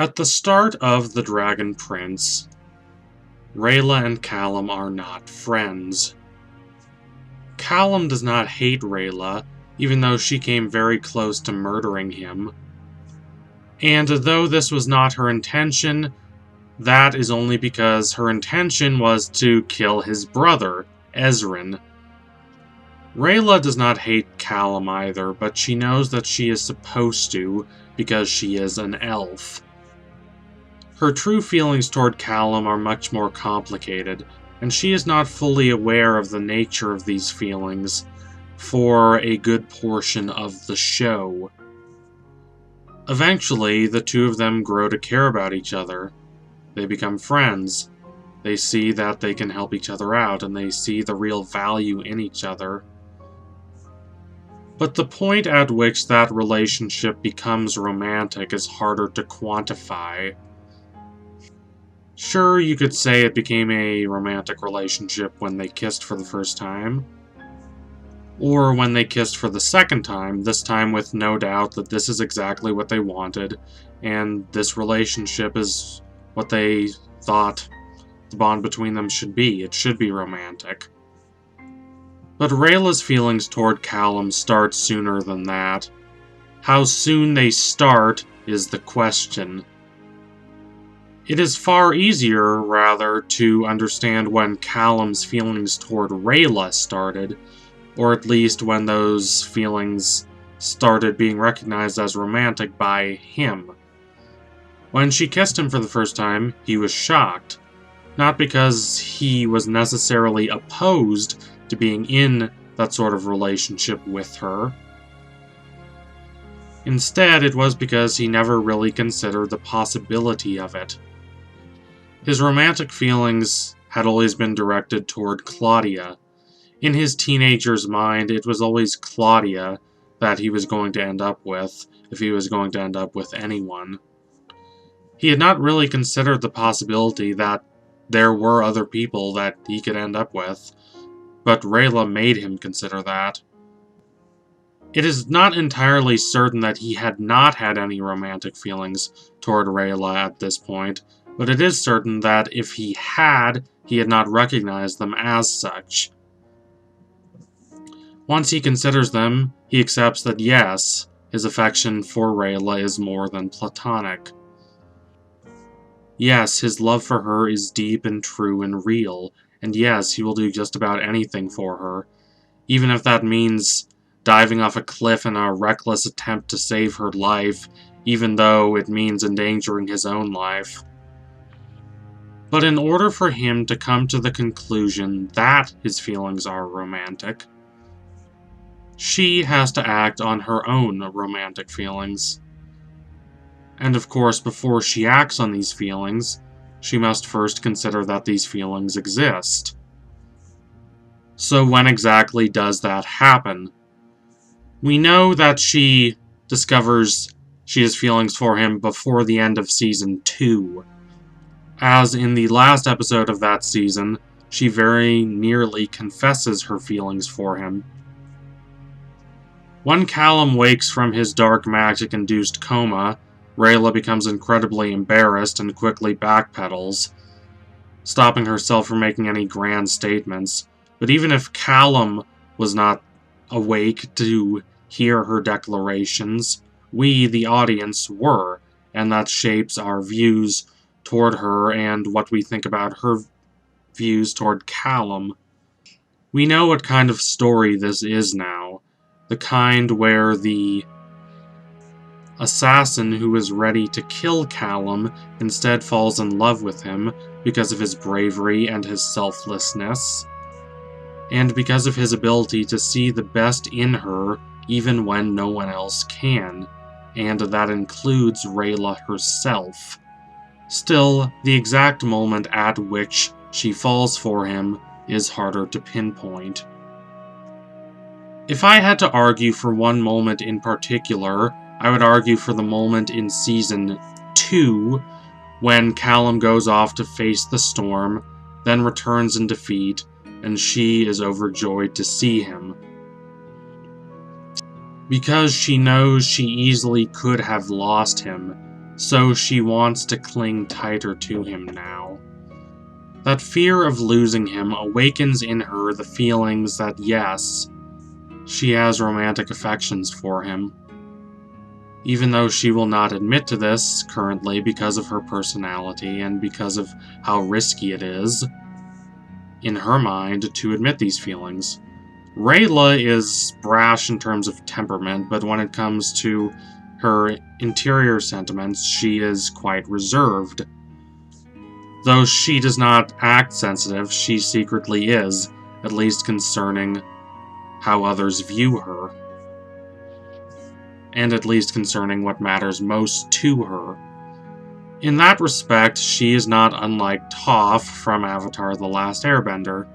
At the start of The Dragon Prince, Rayla and Callum are not friends. Callum does not hate Rayla, even though she came very close to murdering him. And though this was not her intention, that is only because her intention was to kill his brother, Ezrin. Rayla does not hate Callum either, but she knows that she is supposed to because she is an elf. Her true feelings toward Callum are much more complicated, and she is not fully aware of the nature of these feelings for a good portion of the show. Eventually, the two of them grow to care about each other. They become friends. They see that they can help each other out, and they see the real value in each other. But the point at which that relationship becomes romantic is harder to quantify. Sure, you could say it became a romantic relationship when they kissed for the first time. Or when they kissed for the second time, this time with no doubt that this is exactly what they wanted, and this relationship is what they thought the bond between them should be. It should be romantic. But Rayla's feelings toward Callum start sooner than that. How soon they start is the question. It is far easier, rather, to understand when Callum's feelings toward Rayla started, or at least when those feelings started being recognized as romantic by him. When she kissed him for the first time, he was shocked. Not because he was necessarily opposed to being in that sort of relationship with her. Instead, it was because he never really considered the possibility of it. His romantic feelings had always been directed toward Claudia. In his teenager's mind, it was always Claudia that he was going to end up with, if he was going to end up with anyone. He had not really considered the possibility that there were other people that he could end up with, but Rayla made him consider that. It is not entirely certain that he had not had any romantic feelings toward Rayla at this point, but it is certain that if he had not recognized them as such. Once he considers them, he accepts that yes, his affection for Rayla is more than platonic. Yes, his love for her is deep and true and real, and yes, he will do just about anything for her, even if that means diving off a cliff in a reckless attempt to save her life, even though it means endangering his own life. But in order for him to come to the conclusion that his feelings are romantic, she has to act on her own romantic feelings. And of course, before she acts on these feelings, she must first consider that these feelings exist. So when exactly does that happen? We know that she discovers she has feelings for him before the end of Season 2. As in the last episode of that season, she very nearly confesses her feelings for him. When Callum wakes from his dark magic-induced coma, Rayla becomes incredibly embarrassed and quickly backpedals, stopping herself from making any grand statements. But even if Callum was not awake to hear her declarations, we, the audience, were, and that shapes our views toward her and what we think about her views toward Callum. We know what kind of story this is now. The kind where the assassin who is ready to kill Callum instead falls in love with him because of his bravery and his selflessness, and because of his ability to see the best in her even when no one else can, and that includes Rayla herself. Still, the exact moment at which she falls for him is harder to pinpoint. If I had to argue for one moment in particular, I would argue for the moment in Season 2, when Callum goes off to face the storm, then returns in defeat, and she is overjoyed to see him. Because she knows she easily could have lost him, so she wants to cling tighter to him now. That fear of losing him awakens in her the feelings that, yes, she has romantic affections for him. Even though she will not admit to this currently because of her personality and because of how risky it is, in her mind, to admit these feelings. Rayla is brash in terms of temperament, but when it comes to her interior sentiments, she is quite reserved. Though she does not act sensitive, she secretly is, at least concerning how others view her, and at least concerning what matters most to her. In that respect, she is not unlike Toph from Avatar: The Last Airbender.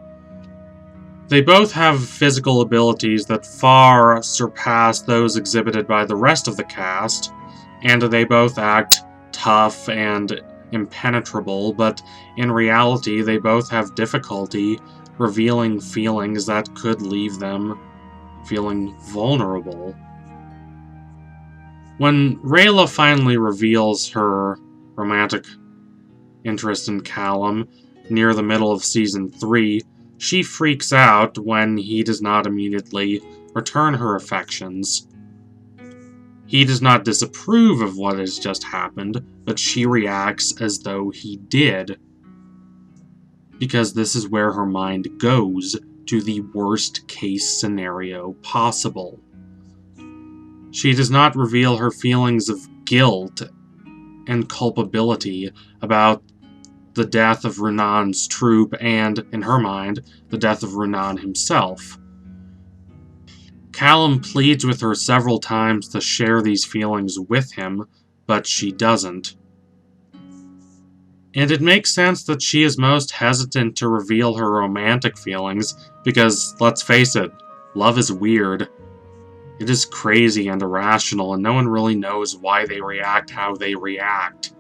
They both have physical abilities that far surpass those exhibited by the rest of the cast, and they both act tough and impenetrable, but in reality they both have difficulty revealing feelings that could leave them feeling vulnerable. When Rayla finally reveals her romantic interest in Callum near the middle of Season 3, she freaks out when he does not immediately return her affections. He does not disapprove of what has just happened, but she reacts as though he did. Because this is where her mind goes, to the worst case scenario possible. She does not reveal her feelings of guilt and culpability about the death of Renan's troop and, in her mind, the death of Renan himself. Callum pleads with her several times to share these feelings with him, but she doesn't. And it makes sense that she is most hesitant to reveal her romantic feelings, because, let's face it, love is weird. It is crazy and irrational, and no one really knows why they react how they react.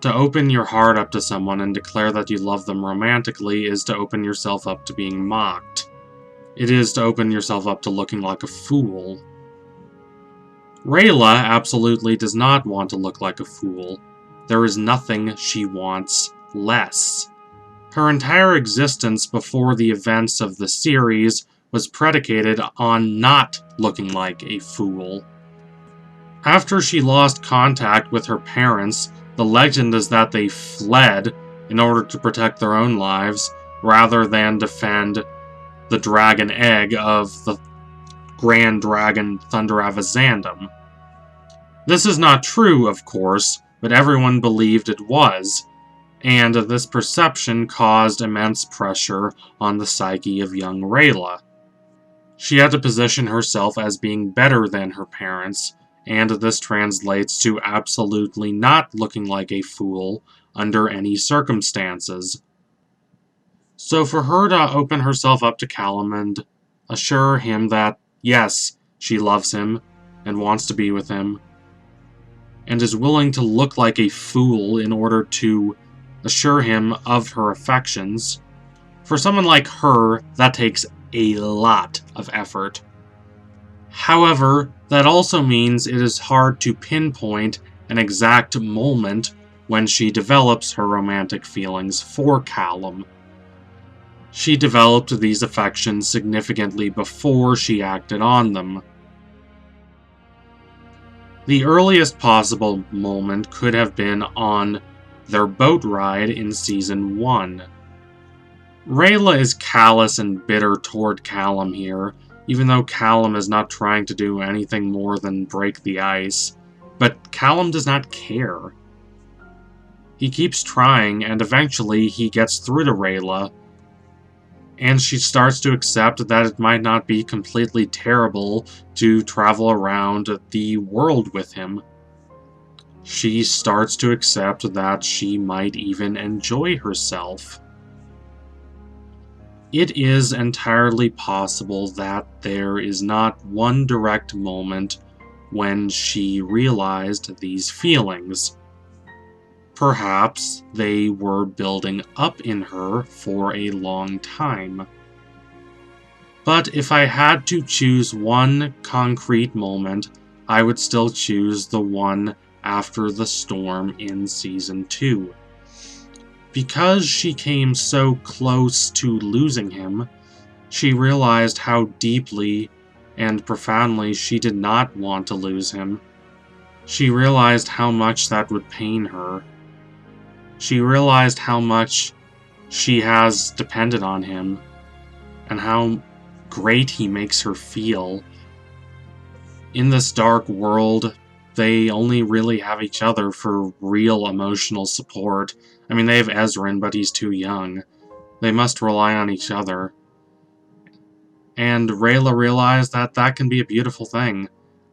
To open your heart up to someone and declare that you love them romantically is to open yourself up to being mocked. It is to open yourself up to looking like a fool. Rayla absolutely does not want to look like a fool. There is nothing she wants less. Her entire existence before the events of the series was predicated on not looking like a fool. After she lost contact with her parents, the legend is that they fled in order to protect their own lives, rather than defend the dragon egg of the Grand Dragon Thunderavazandum. This is not true, of course, but everyone believed it was, and this perception caused immense pressure on the psyche of young Rayla. She had to position herself as being better than her parents, and this translates to absolutely not looking like a fool under any circumstances. So for her to open herself up to Callum and assure him that, yes, she loves him and wants to be with him, and is willing to look like a fool in order to assure him of her affections, for someone like her, that takes a lot of effort. However, that also means it is hard to pinpoint an exact moment when she develops her romantic feelings for Callum. She developed these affections significantly before she acted on them. The earliest possible moment could have been on their boat ride in Season 1. Rayla is callous and bitter toward Callum here, even though Callum is not trying to do anything more than break the ice. But Callum does not care. He keeps trying, and eventually he gets through to Rayla, and she starts to accept that it might not be completely terrible to travel around the world with him. She starts to accept that she might even enjoy herself. It is entirely possible that there is not one direct moment when she realized these feelings. Perhaps they were building up in her for a long time. But if I had to choose one concrete moment, I would still choose the one after the storm in Season 2. Because she came so close to losing him, she realized how deeply and profoundly she did not want to lose him. She realized how much that would pain her. She realized how much she has depended on him, and how great he makes her feel. In this dark world, they only really have each other for real emotional support. I mean, they have Ezrin, but he's too young. They must rely on each other. And Rayla realized that that can be a beautiful thing.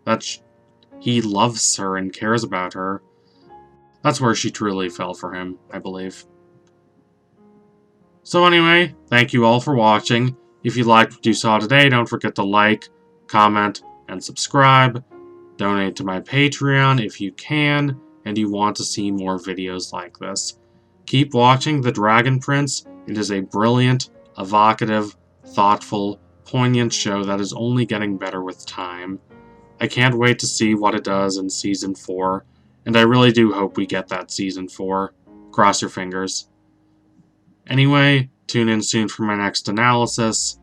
That he loves her and cares about her. That's where she truly fell for him, I believe. So anyway, thank you all for watching. If you liked what you saw today, don't forget to like, comment, and subscribe. Donate to my Patreon if you can, and you want to see more videos like this. Keep watching The Dragon Prince. It is a brilliant, evocative, thoughtful, poignant show that is only getting better with time. I can't wait to see what it does in Season 4, and I really do hope we get that Season 4. Cross your fingers. Anyway, tune in soon for my next analysis.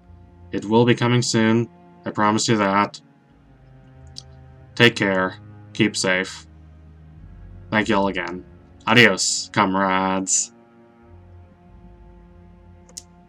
It will be coming soon, I promise you that. Take care, keep safe. Thank y'all again. Adios, comrades.